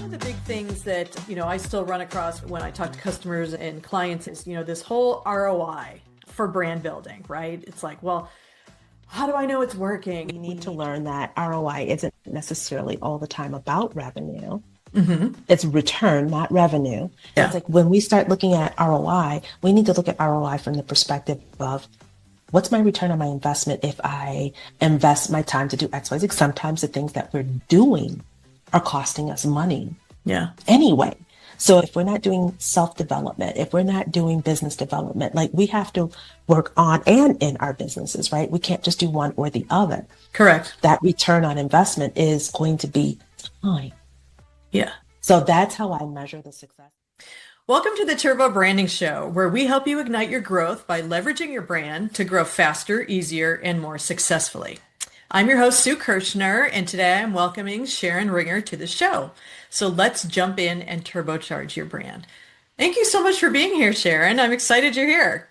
of the big things that, I still run across when I talk to customers and clients is, this whole ROI for brand building, right? It's like, well, how do I know it's working? We need to learn that ROI isn't necessarily all the time about revenue. Mm-hmm. It's return, not revenue. So Yeah. it's like when we start looking at ROI, we need to look at ROI from the perspective of what's my return on my investment if I invest my time to do X, Y, Z. Sometimes the things that we're doing are costing us money Yeah. anyway. So if we're not doing self-development, if we're not doing business development, like we have to work on and in our businesses, right? We can't just do one or the other. Correct. That return on investment is going to be time. Yeah. So that's how I measure the success. Welcome to the Turbo Branding Show, where we help you ignite your growth by leveraging your brand to grow faster, easier, and more successfully. I'm your host, Sue Kirshner, and today I'm welcoming Sharon Ringier to the show. So let's jump in and turbocharge your brand. Thank you so much for being here, Sharon. I'm excited you're here.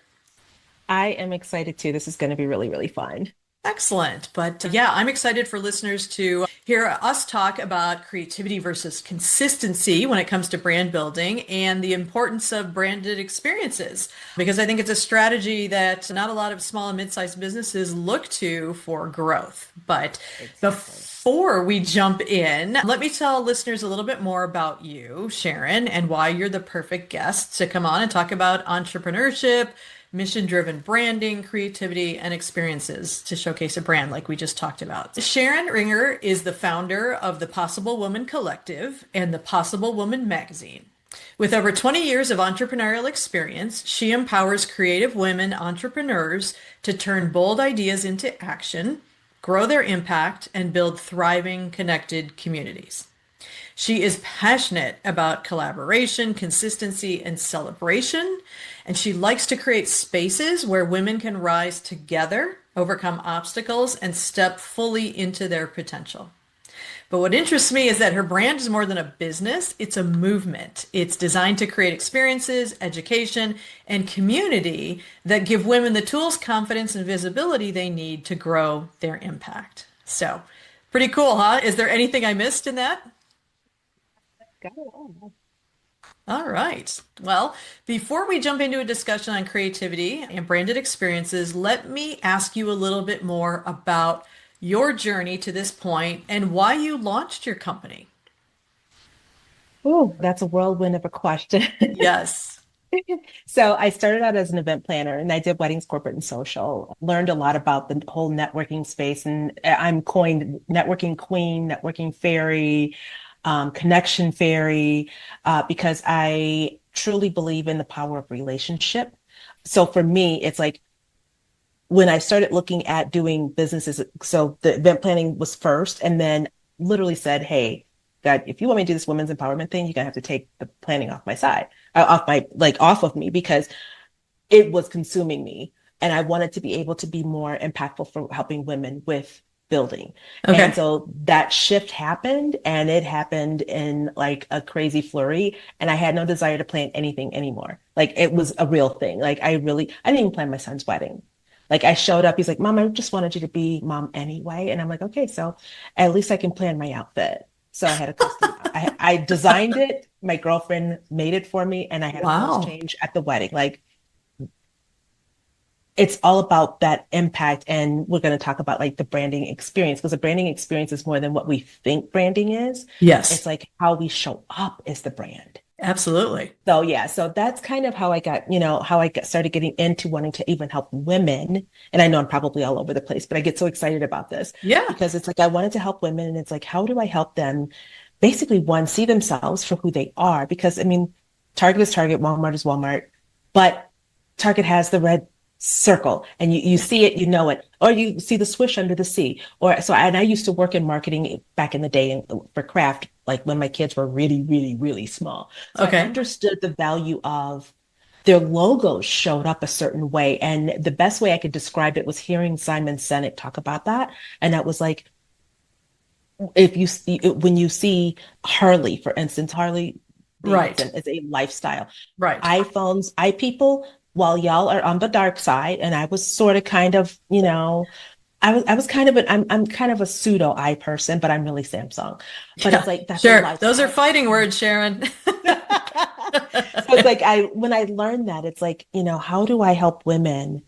I am excited too. This is going to be really, really fun. Excellent. But yeah, I'm excited for listeners to hear us talk about creativity versus consistency when it comes to brand building and the importance of branded experiences, because I think it's a strategy that not a lot of small and mid-sized businesses look to for growth. But before we jump in, let me tell listeners a little bit more about you, Sharon, and why you're the perfect guest to come on and talk about entrepreneurship, mission-driven branding, creativity, and experiences to showcase a brand like we just talked about. Sharon Ringier is the founder of the Possible Woman Collective and the Possible Woman magazine. With over 20 years of entrepreneurial experience, she empowers creative women entrepreneurs to turn bold ideas into action, grow their impact, and build thriving, connected communities. She is passionate about collaboration, consistency, and celebration, and she likes to create spaces where women can rise together, overcome obstacles, and step fully into their potential. But what interests me is that her brand is more than a business, it's a movement. It's designed to create experiences, education, and community that give women the tools, confidence, and visibility they need to grow their impact. So, pretty cool, huh? Is there anything I missed in that? Got it all. All right. Well, before we jump into a discussion on creativity and branded experiences, let me ask you a little bit more about your journey to this point and why you launched your company. Oh, that's a whirlwind of a question. Yes. So I started out as an event planner and I did weddings, corporate, and social. Learned a lot about the whole networking space, and I'm coined networking queen, networking fairy, connection fairy, because I truly believe in the power of relationship. So for me, it's like when I started looking at doing businesses, so the event planning was first, and then literally said, hey, God, if you want me to do this women's empowerment thing, you're gonna have to take the planning off my side, off of me, because it was consuming me. And I wanted to be able to be more impactful for helping women with building. And Okay. so that shift happened, and it happened in like a crazy flurry. And I had no desire to plan anything anymore. Like it was a real thing. I didn't even plan my son's wedding. Like I showed up, he's like, Mom, I just wanted you to be mom anyway. And I'm like, okay, so at least I can plan my outfit. So I had a custom, I designed it. My girlfriend made it for me, and I had a clothes Wow. change at the wedding. Like it's all about that impact. And we're going to talk about like the branding experience, because the branding experience is more than what we think branding is. It's Yes, like how we show up is the brand. absolutely. So yeah, so that's kind of how I got, how I got started getting into wanting to even help women. And I know I'm probably all over the place, but I get so excited about this Yeah. because it's like I wanted to help women, and it's like, how do I help them basically one, see themselves for who they are? Because I mean, Target is Target, Walmart is Walmart, but Target has the red circle, and you see it, you know it, or you see the swish under the C. Or so, and I used to work in marketing back in the day for craft, like when my kids were really, really, really small. So I Okay. understood the value of their logos showed up a certain way. And the best way I could describe it was hearing Simon Sinek talk about that. And that was like, if you see, when you see Harley, for instance, Harley Right. Davidson is a lifestyle. Right. iPhones, people, while y'all are on the dark side, and I was sort of kind of, I was kind of I'm kind of a pseudo I person, but I'm really Samsung. But it's Yeah, like that's a sure. lot. Those are fighting words, Sharon. So it's like when I learned that, it's like, how do I help women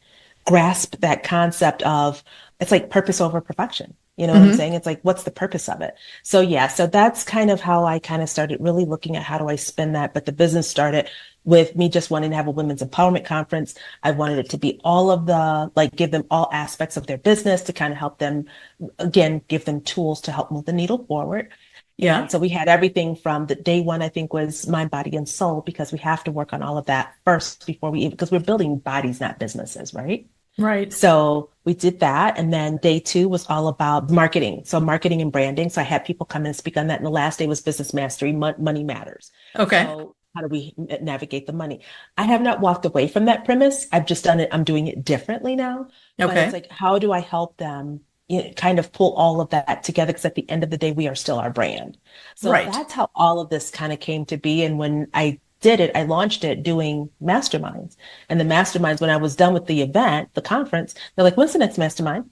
grasp that concept of it's like purpose over perfection. You know what I'm Hmm. saying? It's like, what's the purpose of it? So yeah, so that's kind of how I kind of started really looking at how do I spin that. But the business started with me just wanting to have a women's empowerment conference. I wanted it to be all of the like give them all aspects of their business to kind of help them again, give them tools to help move the needle forward. Yeah, And so we had everything from the day one, I think, was mind, body, and soul, because we have to work on all of that first before we even, because we're building bodies, not businesses, right? right. So we did that. And then day two was all about marketing. So marketing and branding. So I had people come and speak on that. And the last day was business mastery, money matters. Okay. So how do we navigate the money? I have not walked away from that premise. I've just done it. I'm doing it differently now. But it's Okay. like, how do I help them kind of pull all of that together? Because at the end of the day, we are still our brand. So Right. that's how all of this kind of came to be. And when I did it, I launched it doing masterminds. And the masterminds, when I was done with the event, the conference, they're like, when's the next mastermind?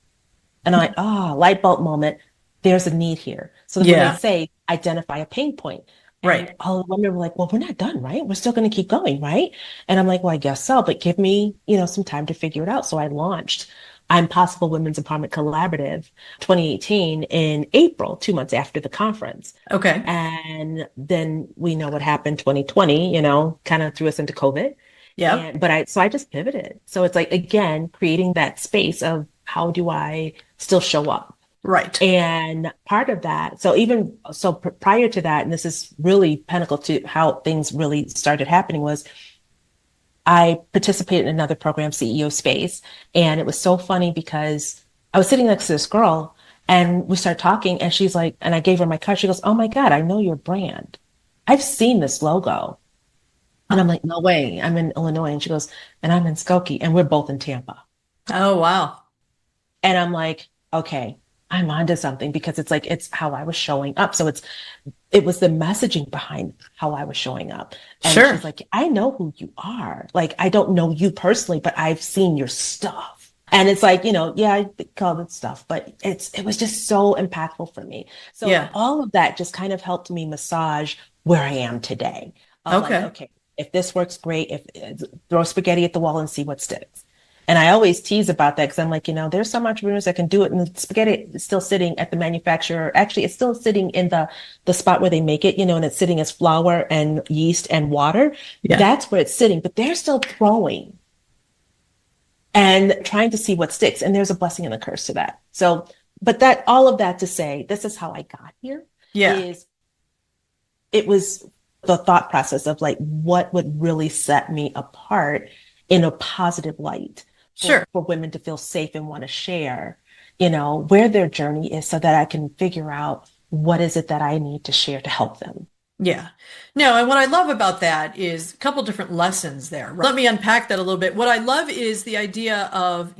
And I'm like, light bulb moment. There's a need here. So then when they Yeah, say identify a pain point, and right. all the women were like, well, we're not done, right? We're still going to keep going, right? And I'm like, well, I guess so, but give me, some time to figure it out. So I launched I'm Possible Women's Empowerment Collaborative 2018 in April, 2 months after the conference. Okay. And then we know what happened 2020, kind of threw us into COVID. Yep. So I just pivoted. So it's like, again, creating that space of how do I still show up? Right. And part of that, so even so prior to that, and this is really pinnacle to how things really started happening was I participated in another program, CEO Space. And it was so funny because I was sitting next to this girl and we started talking and she's like, and I gave her my card. She goes, oh my God, I know your brand. I've seen this logo. And I'm like, no way. I'm in Illinois. And she goes, and I'm in Skokie and we're both in Tampa. Oh, wow. And I'm like, okay, I'm onto something because it's like, it's how I was showing up. So it was the messaging behind how I was showing up. And Sure. she's like, I know who you are. Like, I don't know you personally, but I've seen your stuff. And it's like, yeah, I call it stuff, but it was just so impactful for me. So Yeah. all of that just kind of helped me massage where I am today of like, Okay. okay, if this works, great. If throw spaghetti at the wall and see what sticks. And I always tease about that because I'm like, there's some entrepreneurs that can do it, and the spaghetti is still sitting at the manufacturer. Actually, it's still sitting in the spot where they make it, and it's sitting as flour and yeast and water. Yeah. That's where it's sitting, but they're still throwing and trying to see what sticks. And there's a blessing and a curse to that. So, but that all of that to say, this is how I got here Yeah. is it was the thought process of like what would really set me apart in a positive light Sure. for women to feel safe and want to share, where their journey is so that I can figure out what is it that I need to share to help them. Yeah. No, and what I love about that is a couple different lessons there. Let me unpack that a little bit. What I love is the idea of,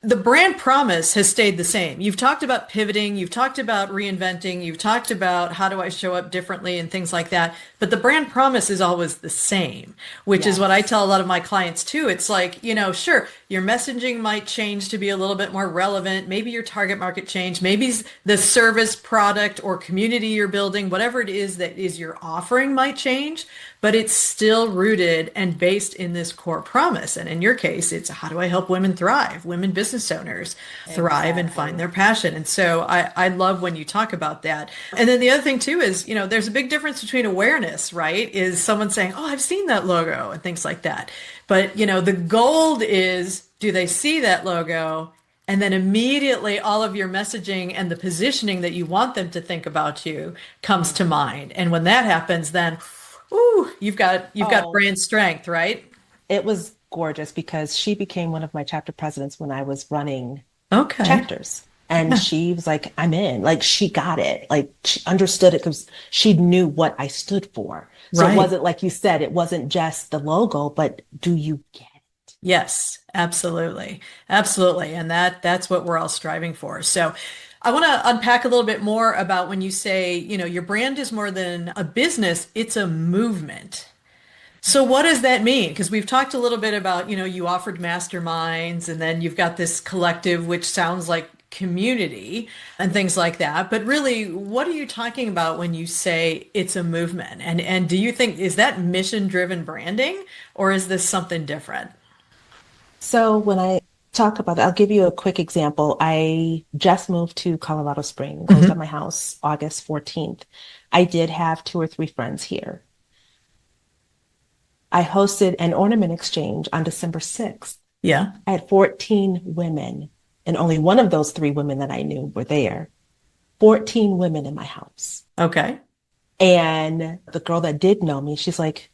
the brand promise has stayed the same. You've talked about pivoting, you've talked about reinventing, you've talked about how do I show up differently and things like that. But the brand promise is always the same, which is what I Yes. tell a lot of my clients too. It's like, sure, your messaging might change to be a little bit more relevant. Maybe your target market change, maybe the service, product, or community you're building, whatever it is that is your offering might change, but it's still rooted and based in this core promise. And in your case, it's how do I help women thrive, women business owners thrive and find Exactly. their passion. And so I love when you talk about that. And then the other thing too is, there's a big difference between awareness, right? Is someone saying, oh, I've seen that logo and things like that. But, the gold is, do they see that logo? And then immediately all of your messaging and the positioning that you want them to think about you comes to Mhm. mind. And when that happens, then ooh, you've got Oh, brand strength, right? it was gorgeous because she became one of my chapter presidents when I was running Okay. chapters. And she was like, I'm in. Like, she got it. Like, she understood it because she knew what I stood for. So it Right. wasn't like you said, it wasn't just the logo, but do you get it? Yes, absolutely. Absolutely. And that's what we're all striving for. So I want to unpack a little bit more about when you say, your brand is more than a business, it's a movement. So what does that mean? Because we've talked a little bit about, you offered masterminds and then you've got this collective, which sounds like community and things like that. But really, what are you talking about when you say it's a movement? And do you think is that mission-driven branding or is this something different? So when I talk about that, I'll give you a quick example. I just moved to Colorado Springs, closed up Hmm. my house August 14th. I did have two or three friends here. I hosted an ornament exchange on December 6th. Yeah. I had 14 women, and only one of those three women that I knew were there. 14 women in my house. Okay. And the girl that did know me, she's like,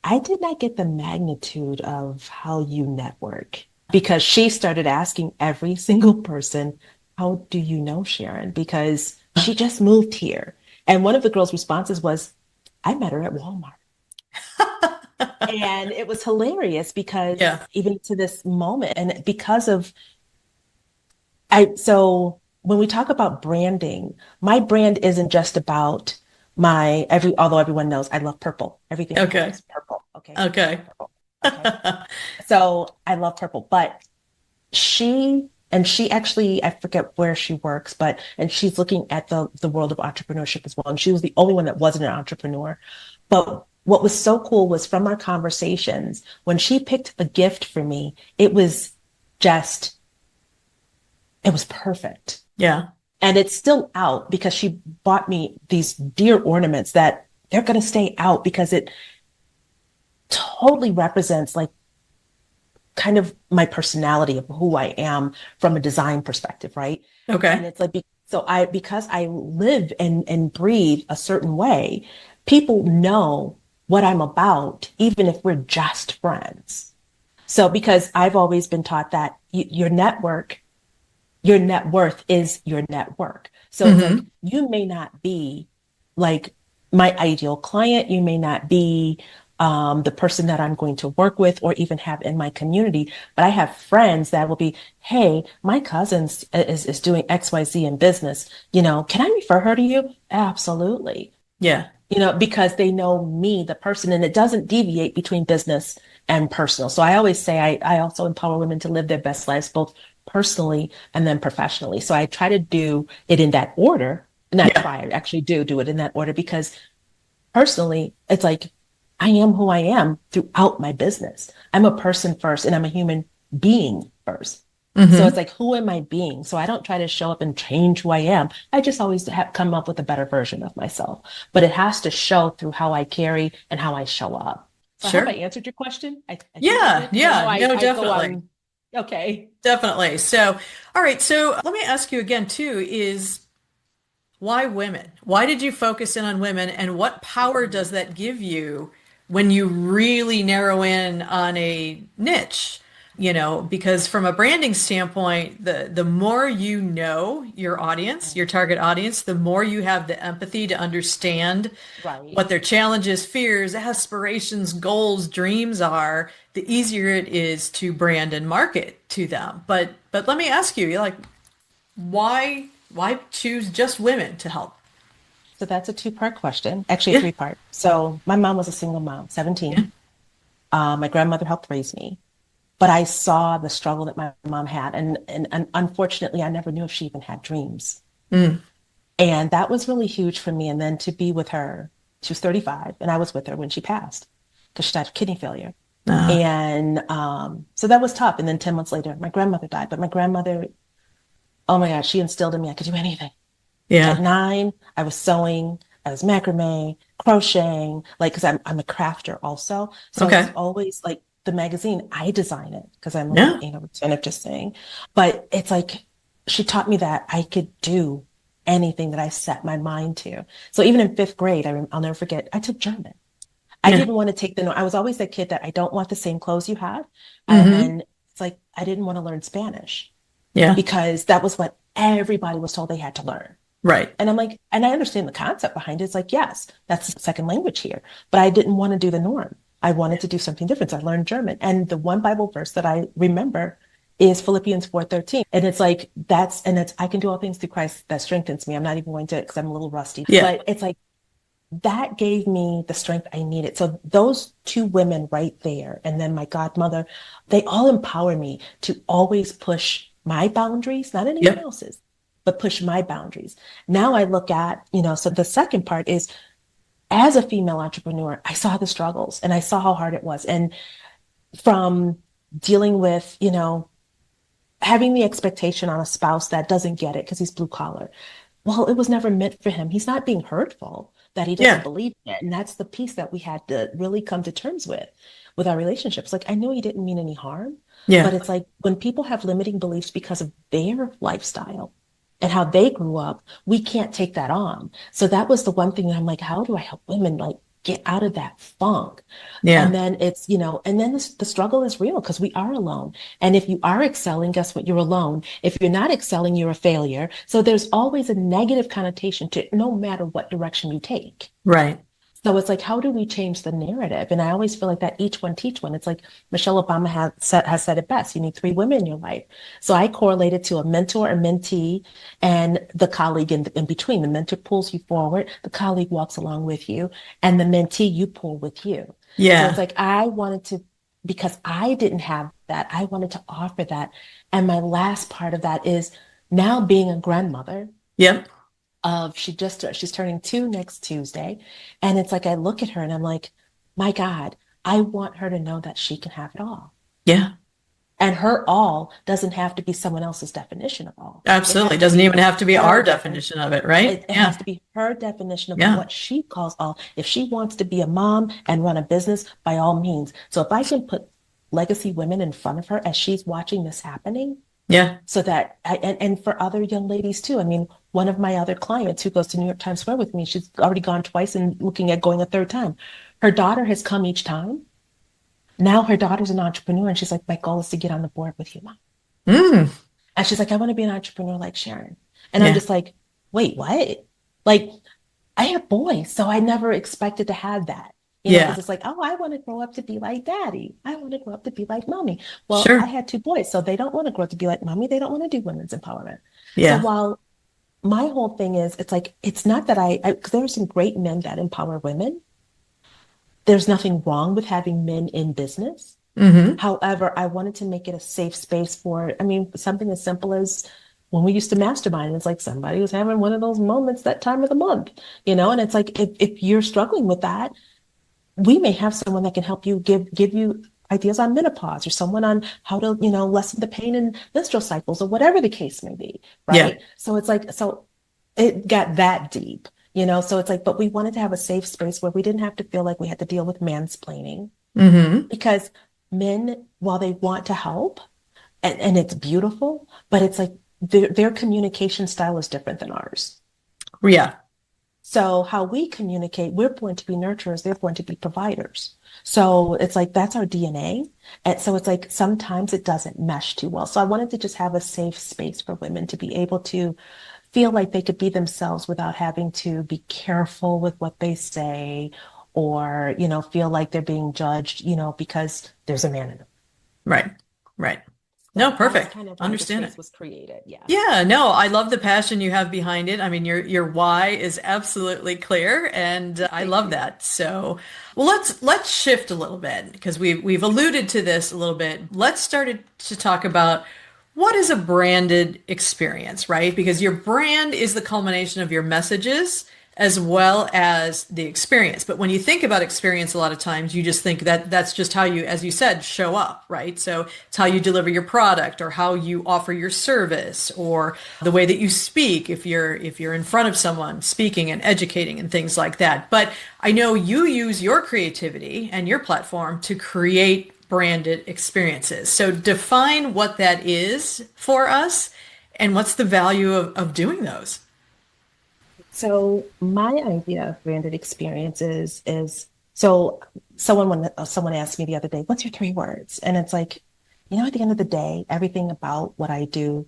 I did not get the magnitude of how you network because she started asking every single person, how do you know Sharon? Because she just moved here. And one of the girls' responses was, I met her at Walmart. And it was hilarious because Yeah. even to this moment, and because of so when we talk about branding, my brand isn't just about although everyone knows I love purple. Everything I have Okay. is purple. Okay. I love Okay. purple. Okay. So I love purple, but she actually, I forget where she works, and she's looking at the world of entrepreneurship as well. And she was the only one that wasn't an entrepreneur. But what was so cool was from our conversations, when she picked a gift for me, just, it was perfect. Yeah. And it's still out because she bought me these dear ornaments that they're going to stay out because it totally represents like kind of my personality of who I am from a design perspective, right? And Okay. it's like, because I live and breathe a certain way, people know what I'm about, even if we're just friends. So because I've always been taught that your net worth is your network. So it's like Hmm. you may not be like my ideal client, you may not be the person that I'm going to work with or even have in my community, but I have friends that will be, hey, my cousin is doing XYZ in business. Can I refer her to you? Absolutely. Yeah. Because they know me, the person, and it doesn't deviate between business and personal. So I always say I also empower women to live their best lives, both personally and then professionally. So I try to do it in that order. Not Yeah. try, I actually do it in that order because personally, it's like I am who I am throughout my business. I'm a person first and I'm a human being first. So it's Hmm. like, who am I being? So I don't try to show up and change who I am. I just always have come up with a better version of myself. But it has to show through how I carry and how I show up. So I hope I Sure. answered your question. I think I Yeah. did because I know Yeah. I, No, I go definitely. on. Okay. Definitely. So, all right. So let me ask you again, too, is why women? Why did you focus in on women and what power does Mhm. that give you when you really narrow in on a niche? Because from a branding standpoint, the more you know your audience, your target audience, the more you have the empathy to understand Right. what their challenges, fears, aspirations, goals, dreams are, the easier it is to brand and market to them. But let me ask you, like, why choose just women to help? So that's a two-part question, actually a Yeah. three-part. So my mom was a single mom, Yeah. 17. My grandmother helped raise me, but I saw the struggle that my mom had. And unfortunately, I never knew if she even had dreams. Mm. And that was really huge for me. And then to be with her, she was 35, and I was with her when she passed because she died of kidney failure. Uh, And so that was tough. And then 10 months later, my grandmother died. But my grandmother, oh my God, she instilled in me I could do anything. At yeah. 9, I was sewing, I was macrame, crocheting, like, because I'm a crafter also. So it's Okay. always like the magazine, I design it because I'm like an Yeah. anal retentive just saying. But it's like she taught me that I could do anything that I set my mind to. So even in 5th grade, I'll never forget, I took German. I Yeah. didn't want to take I was always that kid that I don't want the same clothes you had. Hmm. And it's like, I didn't want to learn Spanish Yeah. because that was what everybody was told they had to learn. Right. And I'm like, and I understand the concept behind it. It's like, yes, that's the second language here. But I didn't want to do the norm. I wanted to do something different. So I learned German. And the one Bible verse that I remember is Philippians 4:13. And it's like, I can do all things through Christ that strengthens me. I'm not even going to, because I'm a little rusty, Yeah. but it's like, that gave me the strength I needed. So those two women right there, and then my godmother, they all empower me to always push my boundaries, not anyone Yep. else's, but push my boundaries. Now I look at, so the second part is as a female entrepreneur, I saw the struggles and I saw how hard it was. And from dealing with, having the expectation on a spouse that doesn't get it because he's blue collar. Well, it was never meant for him. He's not being hurtful, that he doesn't Yeah. believe in it. And that's the piece that we had to really come to terms with our relationships. Like, I know he didn't mean any harm, but Yeah. it's like when people have limiting beliefs because of their lifestyle and how they grew up, we can't take that on. So that was the one thing that I'm like, how do I help women like get out of that funk? And Yeah. then it's, and then the struggle is real because we are alone. And if you are excelling, guess what? You're alone. If you're not excelling, you're a failure. So there's always a negative connotation to it, no matter what direction you take. Right. So it's like, how do we change the narrative? And I always feel like that each one teach one. It's like Michelle Obama has said it best. You need three women in your life. So I correlated to a mentor, a mentee, and the colleague in between. The mentor pulls you forward, the colleague walks along with you, and the mentee you pull with you. So it's Yeah. like I wanted to, because I didn't have that, I wanted to offer that. And my last part of that is now being a grandmother Yep. she's turning 2 next Tuesday. And it's like I look at her and I'm like, my God, I want her to know that she can have it all. Yeah. And her all doesn't have to be someone else's definition of all. It Absolutely. has It to doesn't be even have to be her our definition. definition of it, right? It has Yeah. to be her definition of Yeah. what she calls all. If she wants to be a mom and run a business, by all means. So if I can put legacy women in front of her as she's watching this happening, Yeah. so that and for other young ladies too. I mean, one of my other clients who goes to New York Times Square with me, she's already gone twice and looking at going a third time. Her daughter has come each time. Now her daughter's an entrepreneur and she's like, my goal is to get on the board with you, mom. Mm. And she's like, I want to be an entrepreneur like Sharon. And I'm Yeah. just like, wait, what? Like, I have boys, so I never expected to have that. Yeah. Because it's like, oh, I want to grow up to be like daddy. I want to grow up to be like mommy. Well, I Sure. had two boys, so they don't want to grow up to be like mommy. They don't want to do women's empowerment. So Yeah. while my whole thing is, it's like, it's not that because there are some great men that empower women. There's nothing wrong with having men in business. Hmm. However, I wanted to make it a safe space for, I mean, something as simple as when we used to mastermind, it's like somebody was having one of those moments that time of the month, and it's like if you're struggling with that, we may have someone that can help you give you ideas on menopause or someone on how to, lessen the pain in menstrual cycles or whatever the case may be, Yeah. right? So it's like, so it got that deep, so it's like, but we wanted to have a safe space where we didn't have to feel like we had to deal with mansplaining Hmm. because men, while they want to help and it's beautiful, but it's like their communication style is different than ours. Yeah. So how we communicate, we're born to be nurturers, they're born to be providers. So it's like that's our DNA. And so it's like sometimes it doesn't mesh too well. So I wanted to just have a safe space for women to be able to feel like they could be themselves without having to be careful with what they say or, feel like they're being judged, because there's a man in them. Right. Right. No, So that's perfect. kind of why the Understand it. space was created. Yeah. Yeah, no, I love the passion you have behind it. I mean, your why is absolutely clear, and I Thank love you. that. So, well, let's shift a little bit because we've alluded to this a little bit. Let's start to talk about what is a branded experience, right? Because your brand is the culmination of your messages as well as the experience. But when you think about experience, a lot of times you just think that that's just how you, as you said, show up, right? So it's how you deliver your product or how you offer your service or the way that you speak if you're in front of someone speaking and educating and things like that. But I know you use your creativity and your platform to create branded experiences. So define what that is for us and what's the value of doing those. So my idea of branded experiences is so someone asked me the other day, "What's your 3 words?" And it's like, at the end of the day, everything about what I do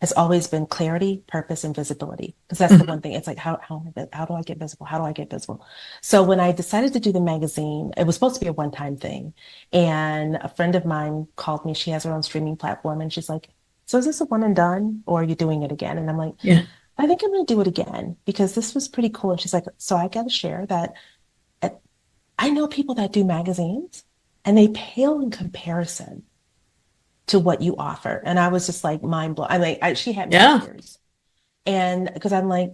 has always been clarity, purpose, and visibility. Because that's the Mhm. one thing. It's like, how do I get visible? How do I get visible? So when I decided to do the magazine, it was supposed to be a one-time thing. And a friend of mine called me. She has her own streaming platform, and she's like, "So is this a one and done, or are you doing it again?" And I'm like, Yeah. I think I'm going to do it again because this was pretty cool. And she's like, so I got to share that uh, I know people that do magazines and they pale in comparison to what you offer. And I was just like mind blown. She had me in Yeah. tears. And because I'm like,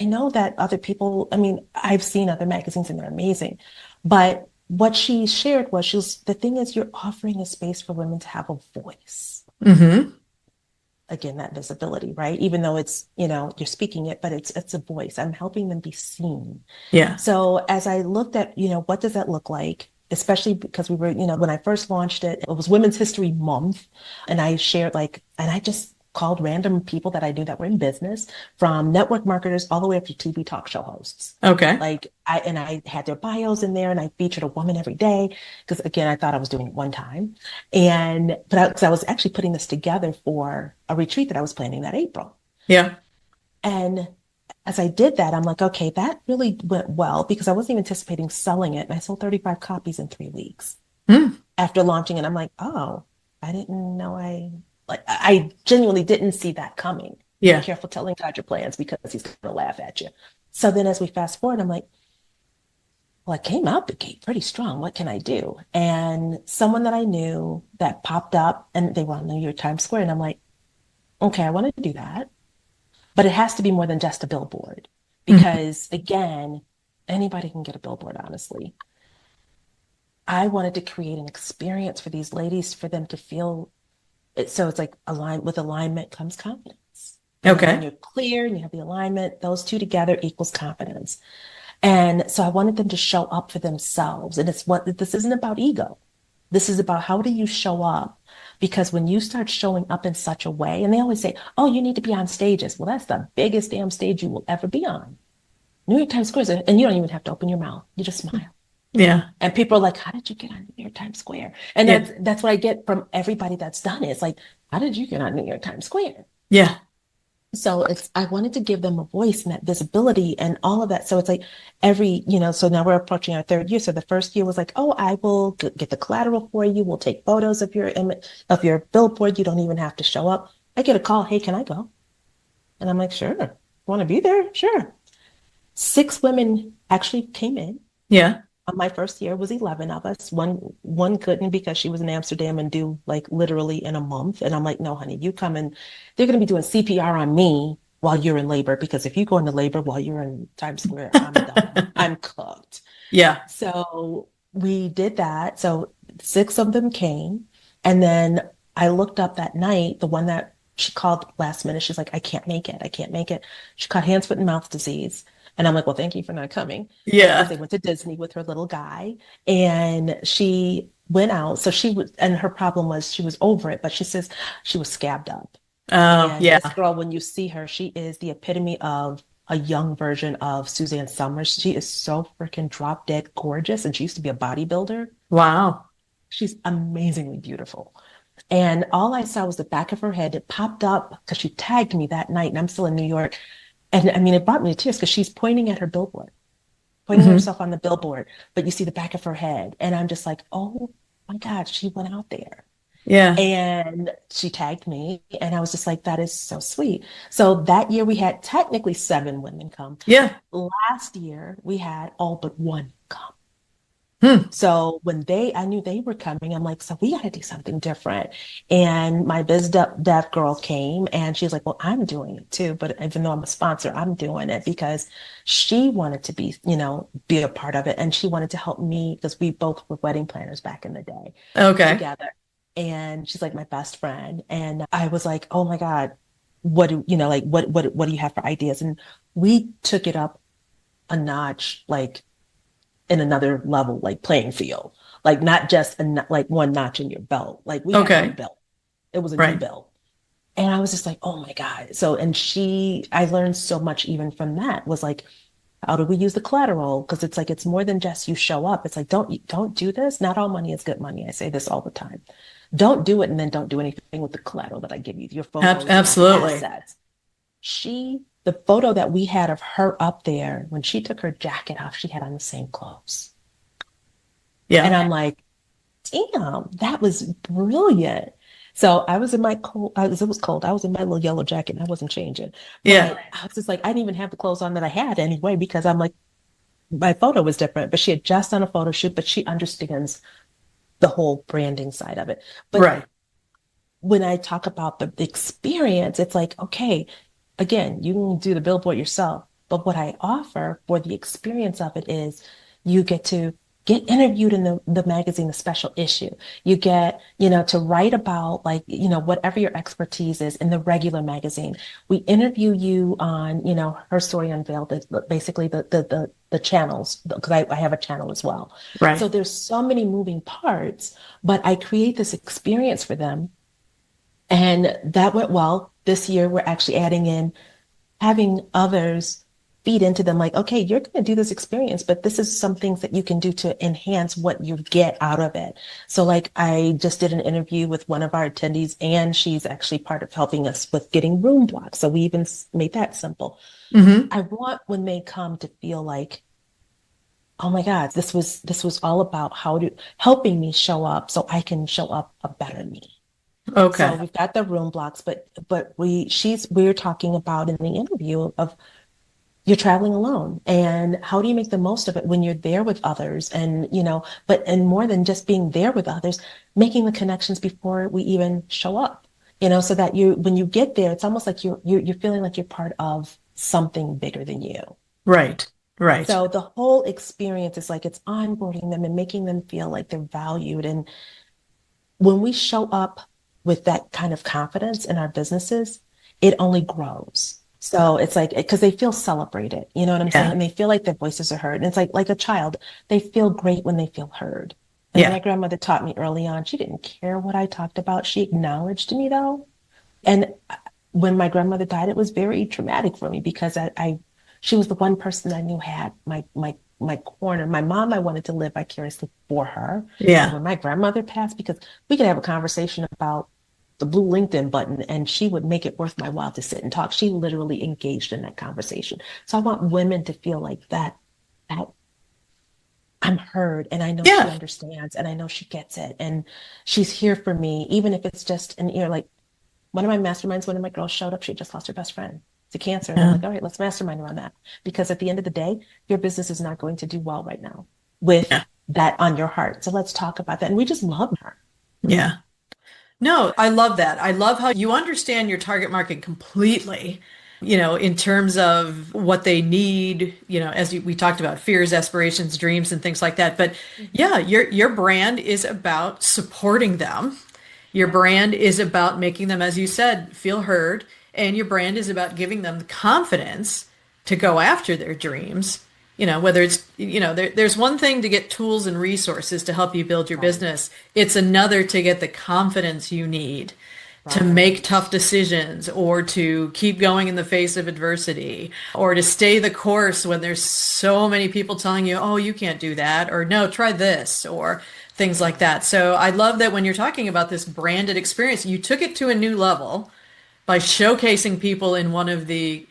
I know that other people, I mean, I've seen other magazines and they're amazing. But what she shared was the thing is, you're offering a space for women to have a voice. Hmm. Again, that visibility, right? Even though it's, you're speaking it, but it's a voice. I'm helping them be seen. Yeah. So as I looked at, what does that look like? Especially because we were, when I first launched it, it was Women's History Month. And I shared and I just called random people that I knew that were in business, from network marketers all the way up to TV talk show hosts. Okay. I had their bios in there and I featured a woman every day because again, I thought I was doing it one time. Because I was actually putting this together for a retreat that I was planning that April. Yeah. And as I did that, I'm like, okay, that really went well because I wasn't even anticipating selling it. And I sold 35 copies in 3 weeks Mm. after launching it. I'm like, oh, I didn't know I genuinely didn't see that coming. Be Yeah. careful telling God your plans because he's going to laugh at you. So then as we fast forward, I'm like, well, I came out the gate pretty strong. What can I do? And someone that I knew that popped up and they were on New York Times Square. And I'm like, okay, I want to do that. But it has to be more than just a billboard Hmm. because, again, anybody can get a billboard, honestly. I wanted to create an experience for these ladies for them to feel it. So it's like with alignment comes confidence. When Okay. you're clear and you have the alignment, those two together equals confidence. And so I wanted them to show up for themselves. And this isn't about ego. This is about how do you show up? Because when you start showing up in such a way, and they always say, oh, you need to be on stages. Well, that's the biggest damn stage you will ever be on. New York Times Square, and you don't even have to open your mouth. You just smile. Yeah. And people are like, how did you get on New York Times Square? And Yeah. that's what I get from everybody that's done it. It's like, how did you get on New York Times Square? Yeah. So I wanted to give them a voice and that visibility and all of that. So it's like so now we're approaching our third year. So the first year was like, oh, I will get the collateral for you. We'll take photos of your image, of your billboard. You don't even have to show up. I get a call. Hey, can I go? And I'm like, sure. Want to be there? Sure. 6 women actually came in. Yeah. On my first year was 11 of us. One couldn't because she was in Amsterdam and due like literally in a month. And I'm like, no, honey, you come and they're going to be doing CPR on me while you're in labor. Because if you go into labor while you're in Times Square, I'm done. I'm cooked. Yeah. So we did that. So 6 of them came. And then I looked up that night, the one that she called last minute. She's like, I can't make it. I can't make it. She caught hands, foot, and mouth disease. And I'm like, well, thank you for not coming because Yeah. they went to Disney with her little guy and she went out. So and her problem was she was over it, but she says she was scabbed up. Oh, And this yeah. girl, when you see her, she is the epitome of a young version of Suzanne Summers. She is so freaking drop dead gorgeous. And she used to be a bodybuilder. Wow. She's amazingly beautiful. And all I saw was the back of her head. It popped up because she tagged me that night, and I'm still in New York. And I mean, it brought me to tears because she's pointing at her billboard, pointing Hmm. herself on the billboard, but you see the back of her head. And I'm just like, oh my God, she went out there. Yeah. And she tagged me. And I was just like, that is so sweet. So that year we had technically 7 women come. Yeah. Last year we had all but one come. Hmm. So when I knew they were coming, I'm like, so we got to do something different. And my dev girl came and she's like, well, I'm doing it too. But even though I'm a sponsor, I'm doing it because she wanted to be a part of it. And she wanted to help me because we both were wedding planners back in the day Okay. together. And she's like my best friend. And I was like, oh my God, what do you know, like what do you have for ideas? And we took it up a notch, like in another level, like playing field, like not just like one notch in your belt. Like we had a new Okay. belt. It was a new Right. belt. And I was just like, oh my God. So, I learned so much even from that was like, how do we use the collateral? Because it's like, it's more than just you show up. It's like, don't do this. Not all money is good money. I say this all the time. Don't do it and then don't do anything with the collateral that I give you, your photos, your Absolutely. assets. The photo that we had of her up there, when she took her jacket off, she had on the same clothes. And Yeah. I'm like, damn, that was brilliant. So I was in my cold, it was cold. I was in my little yellow jacket and I wasn't changing. Yeah. But I was just like, I didn't even have the clothes on that I had anyway, because I'm like, my photo was different, but she had just done a photo shoot, but she understands the whole branding side of it. But Right. when I talk about the experience, it's like, okay, again, you can do the billboard yourself. But what I offer for the experience of it is you get to get interviewed in the magazine, the special issue. You get, to write about like, whatever your expertise is in the regular magazine. We interview you on, Her Story Unveiled, basically the channels, because I have a channel as well. Right. So there's so many moving parts, but I create this experience for them and that went well. This year, we're actually adding in having others feed into them like, okay, you're going to do this experience, but this is some things that you can do to enhance what you get out of it. So, like, I just did an interview with one of our attendees, and she's actually part of helping us with getting room blocks. So, we even made that simple. Hmm. I want when they come to feel like, oh my God, this was all about helping me show up so I can show up a better me. So Okay. we've got the room blocks, but we're talking about in the interview of you're traveling alone and how do you make the most of it when you're there with others and and more than just being there with others, making the connections before we even show up, so that you when you get there, it's almost like you're feeling like you're part of something bigger than you. Right. Right. So the whole experience is like it's onboarding them and making them feel like they're valued. And when we show up with that kind of confidence in our businesses, it only grows. So it's like because they feel celebrated, you know what I'm saying? Yeah. And they feel like their voices are heard. And it's like a child, they feel great when they feel heard. And Yeah. my grandmother taught me early on, she didn't care what I talked about. She acknowledged me though. And when my grandmother died, it was very traumatic for me because she was the one person I knew had my corner. My mom, I wanted to live vicariously for her. But Yeah. when my grandmother passed, because we could have a conversation about the blue LinkedIn button and she would make it worth my while to sit and talk. She literally engaged in that conversation. So I want women to feel like that I'm heard and I know she Yeah. understands and I know she gets it and she's here for me, even if it's just an ear. Like one of my masterminds, one of my girls showed up, she had just lost her best friend to cancer. And I'm Yeah. like, all right, let's mastermind around that. Because at the end of the day, your business is not going to do well right now with Yeah. that on your heart. So let's talk about that. And we just love her. Yeah. No, I love that. I love how you understand your target market completely, in terms of what they need, we talked about fears, aspirations, dreams, and things like that. But Mhm. yeah, your brand is about supporting them. Your Yep. brand is about making them, as you said, feel heard, and your brand is about giving them the confidence to go Yep. after their dreams. Whether it's, there's one thing to get tools and resources to help you build your Right. business. It's another to get the confidence you need to make Right. tough decisions or to keep going in the face of adversity or to stay the course when there's so many people telling you, oh, you can't do that, or no, try this, or things like Right. that. So I love that when you're talking about this branded experience, you took it to a new level by showcasing people in one of the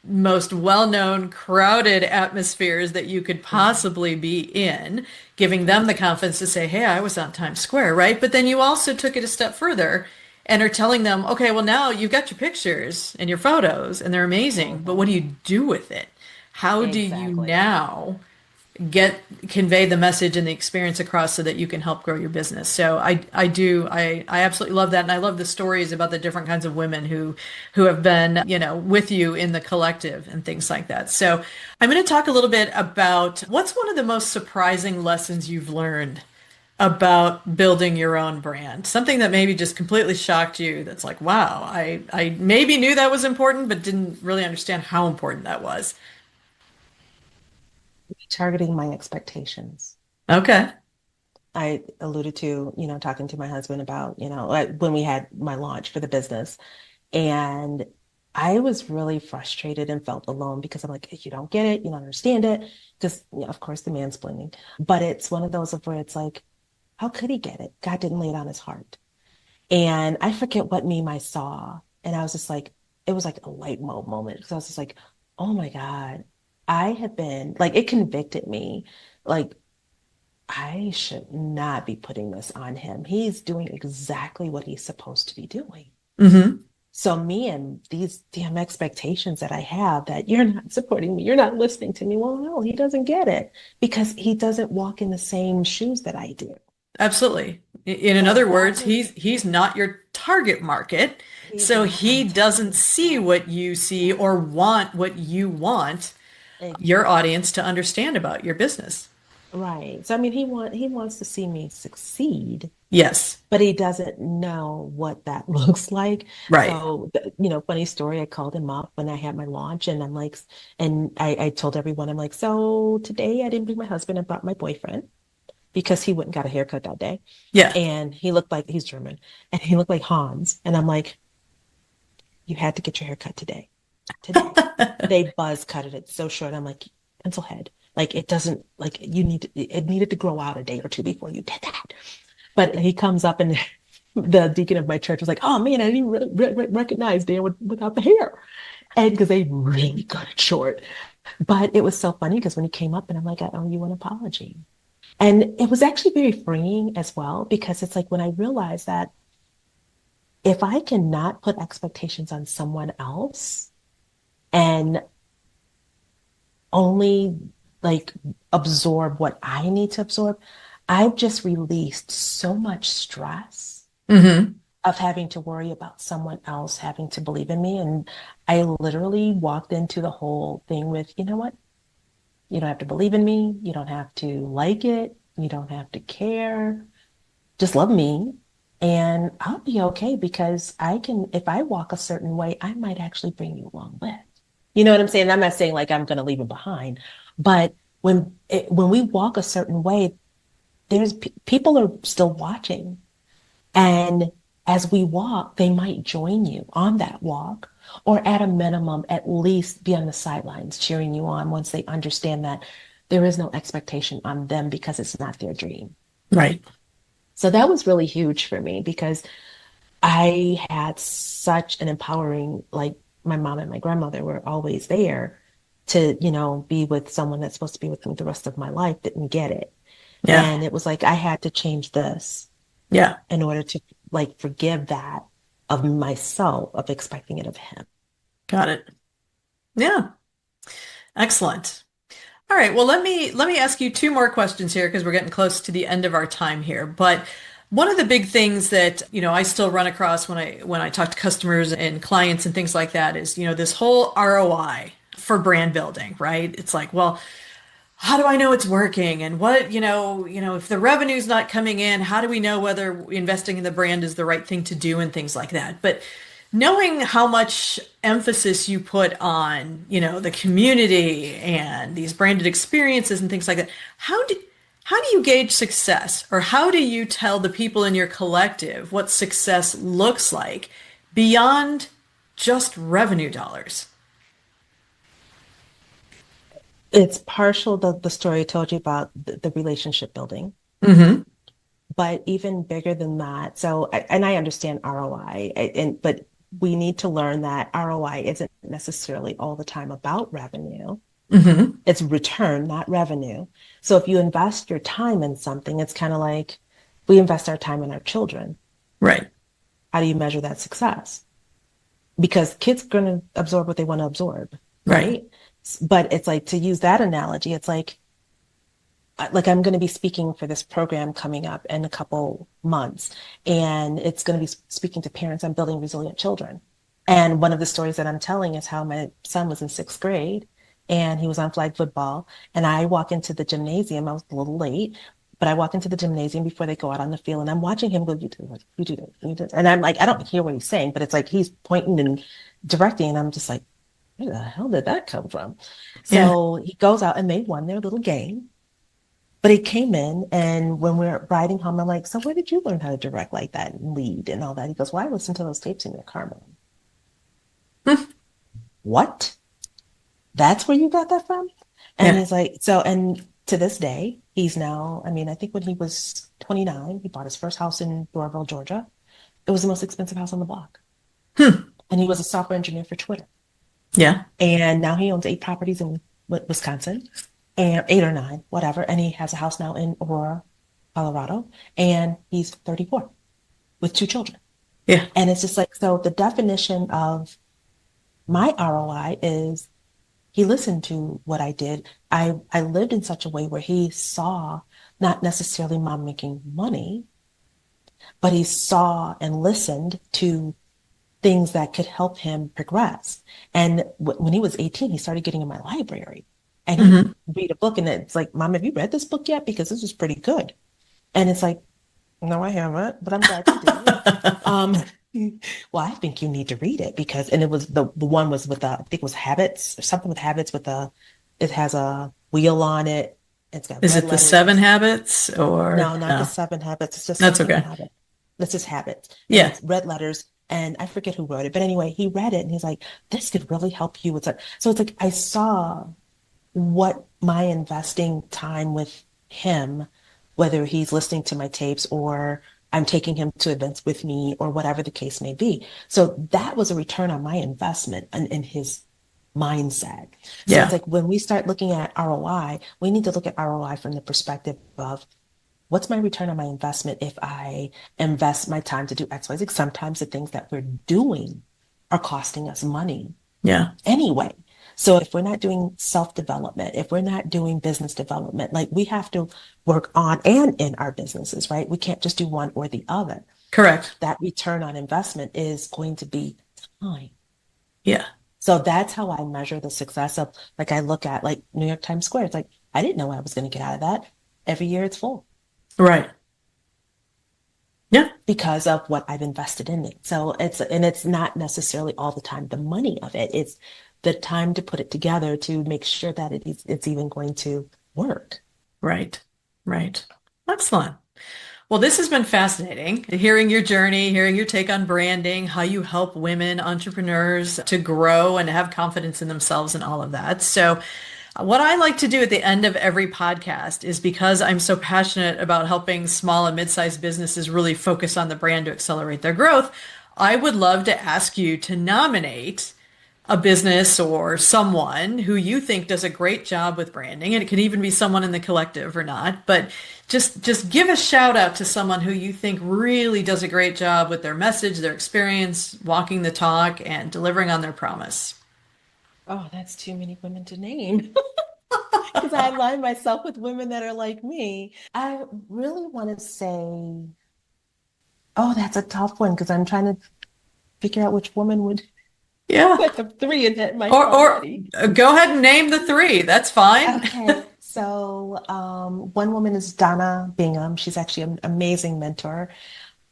most well-known crowded atmospheres that you could Mhm. possibly be in, giving them Yep. the confidence to say, hey, I was on Times Square, right? But then you also took it a step further and are telling them, okay, well, now you've got your pictures and your photos and they're amazing, but what do Mhm. you do with it? How do you Exactly. now get convey the message and the experience across so that you can help grow your business. So I absolutely love that, and I love the stories about the different kinds of women who have been with you in the collective and things like that. So I'm going to talk a little bit about what's one of the most surprising lessons you've learned about building your own brand. Something that maybe just completely shocked you. That's like, wow, I maybe knew that was important, but didn't really understand how important that was. Targeting my expectations. Okay. I alluded to, talking to my husband about, like, when we had my launch for the business. And I was really frustrated and felt alone because I'm like, you don't get it, you don't understand it. Just, of course, the mansplaining. But it's one of those of where it's like, how could he get it? God didn't lay it on his heart. And I forget what meme I saw. And I was just like, it was like a light bulb moment because I was just like, oh my God, I have been like, it convicted me. Like, I should not be putting this on him. He's doing exactly what he's supposed to be doing. Hmm. So me and these damn expectations that I have that you're not supporting me, you're not listening to me. Well, no, he doesn't get it because he doesn't walk in the same shoes that I do. Absolutely. In So other that words, was, he's not your target market, he's so not my he doesn't target see what market. you see or want what you want your audience to understand about your business. Right. So I mean he wants to see me succeed, Yes. but he doesn't know what that looks like. Right. So, funny story, I called him up when I had my launch and I'm like, and I told everyone, I'm like, so today I didn't bring my husband, I brought my boyfriend because he went and got a haircut that day. Yeah. And he looked like he's German and he looked like Hans. And I'm like, you had to get your hair cut today. Today. They buzz cut it. It's so short. I'm like, pencil head. Like it doesn't like it needed to grow out a day or two before you did that. But he comes up and the deacon of my church was like, oh man, I didn't even recognize Dan without the hair. And because they really cut it short. But it was so funny because when he came up and I'm like, I owe you an apology. And it was actually very freeing as well, because it's like when I realized that if I cannot put expectations on someone else and only like absorb what I need to absorb, I've just released so much stress Hmm. of having to worry about someone else having to believe in me. And I literally walked into the whole thing with, you know what? You don't have to believe in me. You don't have to like it. You don't have to care. Just love me. And I'll be okay because I can, if I walk a certain way, I might actually bring you along with. You know what I'm saying? I'm not saying like I'm going to leave him behind, but when we walk a certain way, people are still watching. And as we walk, they might join you on that walk, or at a minimum, at least be on the sidelines cheering you on once they understand that there is no expectation on them because it's not their dream. Right. So that was really huge for me because I had such an empowering, like my mom and my grandmother were always there to, be with someone that's supposed to be with me the rest of my life, didn't get it. Yeah. And it was like I had to change this Yeah. in order to like forgive that of myself of expecting it of him. Got it. Yeah. Excellent. All right. Well, let me ask you two more questions here because we're getting close to the end of our time here. But one of the big things that, I still run across when I talk to customers and clients and things like that is, this whole ROI for brand building, right? It's like, well, how do I know it's working? And what, if the revenue's not coming in, how do we know whether investing in the brand is the right thing to do and things like that? But knowing how much emphasis you put on, the community and these branded experiences and things like that, how do you gauge success, or how do you tell the people in your collective what success looks like beyond just revenue dollars? It's partial the story I told you about the relationship building, Hmm. but even bigger than that. So, and I understand ROI, but we need to learn that ROI isn't necessarily all the time about revenue. Hmm. It's return, not revenue. So if you invest your time in something, it's kind of like we invest our time in our children. Right. How do you measure that success? Because kids are going to absorb what they want to absorb, Right. right? But it's like, to use that analogy, it's like I'm going to be speaking for this program coming up in a couple months, and it's going to be speaking to parents on building resilient children. And one of the stories that I'm telling is how my son was in sixth grade and he was on flag football. And I walk into the gymnasium. I was a little late, but I walk into the gymnasium before they go out on the field, and I'm watching him go, "You do this, you do this, you do this." And I'm like, I don't hear what he's saying, but it's like he's pointing and directing, and I'm just like, where the hell did that come from? Yeah. So he goes out and they won their little game. But he came in, and when we are riding home, I'm like, so where did you learn how to direct like that and lead and all that? He goes, well, I listened to those tapes in your car, Mom. What? That's where you got that from? And Yeah. he's like, so, and to this day, he's now, I mean, I think when he was 29, he bought his first house in Doraville, Georgia. It was the most expensive house on the block. Hmm. And he was a software engineer for Twitter. Yeah. And now he owns 8 properties in Wisconsin, and 8 or 9, whatever. And he has a house now in Aurora, Colorado, and he's 34 with two children. Yeah. And it's just like, so the definition of my ROI is he listened to what I did. I lived in such a way where he saw not necessarily mom making money, but he saw and listened to things that could help him progress. And when he was 18, he started getting in my library and he Hmm. read a book and it's like, Mom, have you read this book yet? Because this is pretty good. And it's like, no, I haven't, but I'm glad you did. Um, well, I think you need to read it because, and it was the one was with I think it was habits or something with habits with it has a wheel on it. It's got Is red it the letters. Seven Habits or No, not the no? seven habits. It's just That's something okay. habit. It's just habits. And Yeah. it's red letters. And I forget who wrote it. But anyway, he read it and he's like, this could really help you. It's like, so it's like I saw what my investing time with him, whether he's listening to my tapes or I'm taking him to events with me or whatever the case may be. So that was a return on my investment in his mindset. So it's Yeah. like when we start looking at ROI, we need to look at ROI from the perspective of what's my return on my investment if I invest my time to do X, Y, Z? Sometimes the things that we're doing are costing us money Yeah. anyway. So if we're not doing self-development, if we're not doing business development, like we have to work on and in our businesses, right? We can't just do one or the other. Correct. That return on investment is going to be time. Yeah. So that's how I measure the success of, like, I look at like New York Times Square. It's like, I didn't know what I was going to get out of that. Every year it's full Right. Yeah. because of what I've invested in it. So it's not necessarily all the time the money of it. It's the time to put it together to make sure that it's even going to work. Right. Right. Excellent. Well, this has been fascinating. Hearing your journey, hearing your take on branding, how you help women entrepreneurs to grow and have confidence in themselves and all of that. So, what I like to do at the end of every podcast is because I'm so passionate about helping small and mid-sized businesses really focus on the brand to accelerate their growth, I would love to ask you to nominate a business or someone who you think does a great job with branding, and it can even be someone in the collective or not, but just give a shout out to someone who you think really does a great job with their message, their experience, walking the talk, and delivering on their promise. Oh, that's too many women to name because I align myself with women that are like me. I really want to say, oh, that's a tough one because I'm trying to figure out which woman would Yeah. put the three in my Or already. go ahead and name the three. That's fine. Okay, so one woman is Donna Bingham. She's actually an amazing mentor.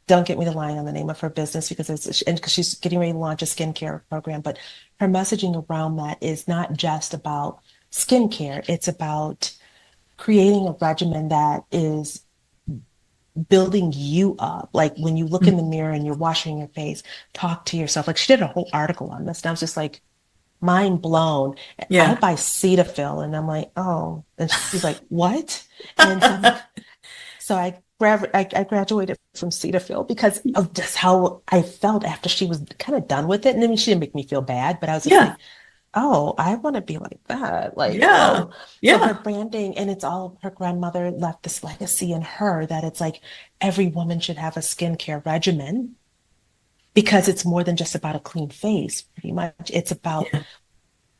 Don't get me the line on the name of her business because because she's getting ready to launch a skincare program, but her messaging around that is not just about skincare. It's about creating a regimen that is building you up. Like when you look in the mirror and you're washing your face, talk to yourself. Like she did a whole article on this, and I was just like, mind blown. I Yeah. buy Cetaphil and I'm like, oh, and she's like, what? And so I'm like, so I graduated from Cetaphil because of just how I felt after she was kind of done with it. And I mean, she didn't make me feel bad, but I was just Yeah. like, oh, I want to be like that. Like, Yeah. oh, so her Yeah. branding and it's all her grandmother left this legacy in her that it's like every woman should have a skincare regimen because it's more than just about a clean face, pretty much. It's about Yeah.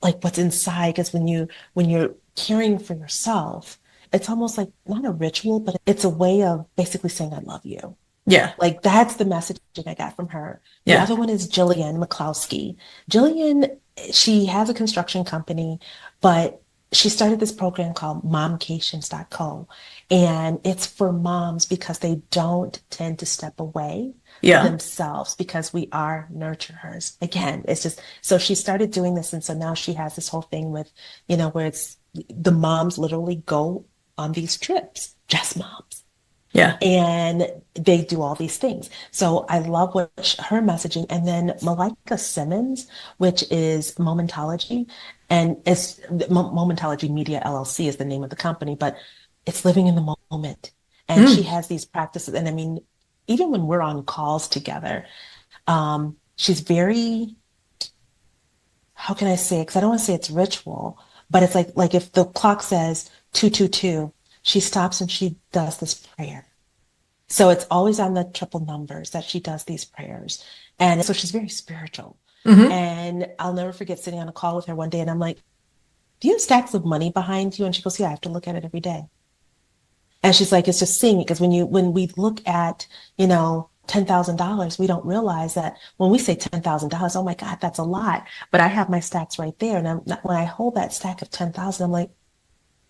like what's inside because when you're caring for yourself, it's almost like not a ritual, but it's a way of basically saying I love you. Yeah. Like that's the message I got from her. The Yeah. other one is Jillian McCloskey. Jillian, she has a construction company, but she started this program called momcations.co. And it's for moms because they don't tend to step away Yeah. themselves because we are nurturers. Again, it's just so she started doing this. And so now she has this whole thing with, where it's the moms literally go on these trips, just moms Yeah. and they do all these things. So I love what her messaging. And then Malika Simmons, which is Momentology, and it's Momentology Media LLC is the name of the company, but it's living in the moment. And she Mm. has these practices. And I mean, even when we're on calls together, she's very, how can I say it? Because I don't want to say it's ritual, but it's like if the clock says 222, she stops and she does this prayer So it's always on the triple numbers that she does these prayers. And so she's very spiritual. Hmm. And I'll never forget sitting on a call with her one day and I'm like, do you have stacks of money behind you? And she goes, yeah, I have to look at it every day. And she's like, it's just seeing it. Because when we look at, $10,000, we don't realize that when we say $10,000, oh my God, that's a lot. But I have my stacks right there. And when I hold that stack of 10,000, I'm like,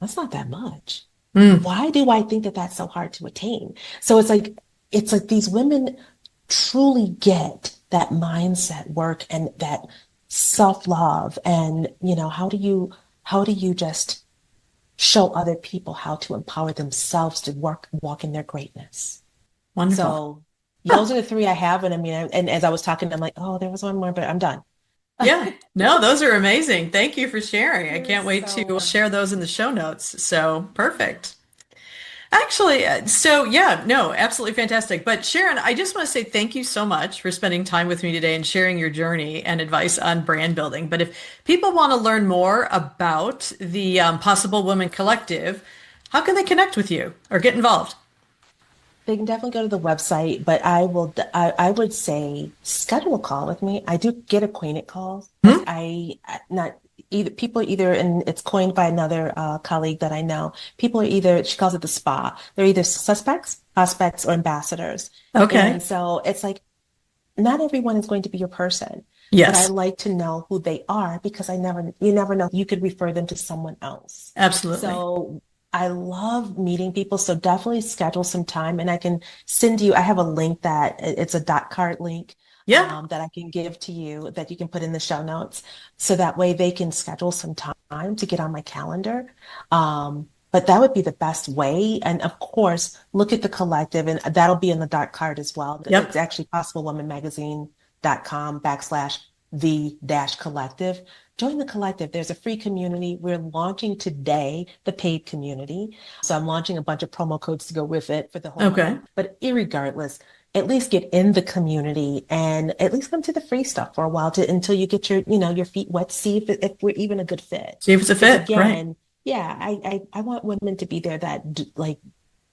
that's not that much. Mm. Why do I think that that's so hard to attain? So it's like these women truly get that mindset work and that self-love. And, how do you just show other people how to empower themselves to walk in their greatness? Wonderful. So Huh. those are the three I have. And I mean, and as I was talking, I'm like, oh, there was one more, but I'm done. Yeah. No, those are amazing. Thank you for sharing. I You're can't wait so to welcome. share those in the show notes. So perfect. Actually, so yeah, no, absolutely fantastic. But Sharon, I just want to say thank you so much for spending time with me today and sharing your journey and advice on brand building. But if people want to learn more about the Possible Women Collective, how can they connect with you or get involved? They can definitely go to the website, but I would say schedule a call with me. I do get acquainted calls because Hmm? not either people either, and it's coined by another colleague that I know. People are either, she calls it the spa. They're either suspects, prospects, or ambassadors. Okay. And so it's like not everyone is going to be your person, but I Yes, like to know who they are because you never know, you could refer them to someone else. absolutely. So I love meeting people. So definitely schedule some time and I can send you, I have a link that it's a dot card link Yeah. that I can give to you that you can put in the show notes. So that way they can schedule some time to get on my calendar. But that would be the best way. And of course, look at the collective, and that'll be in the dark card as well. It's Yep. actually possiblewomanmagazine.com/the-collective. Join the collective. There's a free community. We're launching today the paid community. So I'm launching a bunch of promo codes to go with it for the whole Okay. month. But irregardless, at least get in the community and at least come to the free stuff for a while until you get your feet wet, see if we're even a good fit. See if it's a Because fit. Right. again, yeah, I want women to be there that like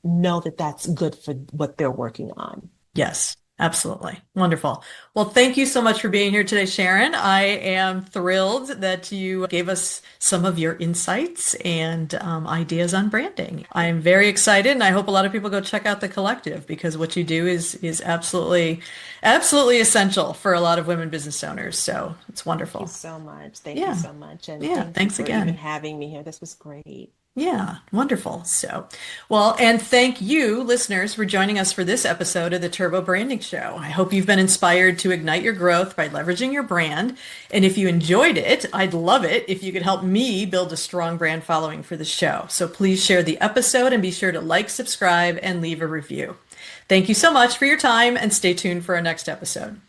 know that that's good for what they're working on. Yes, absolutely. Wonderful. Well, thank you so much for being here today, Sharon. I am thrilled that you gave us some of your insights and ideas on branding. I'm very excited, and I hope a lot of people go check out the collective because what you do is absolutely essential for a lot of women business owners. So it's Thank you wonderful. so much. Thank you Yeah. so much. And Yeah. thank you Thanks for even again. having me here. This was great. Yeah, wonderful. So, well, and thank you, listeners, for joining us for this episode of the Turbo Branding Show. I hope you've been inspired to ignite your growth by leveraging your brand. And if you enjoyed it, I'd love it if you could help me build a strong brand following for the show. So please share the episode and be sure to like, subscribe, and leave a review. Thank you so much for your time and stay tuned for our next episode.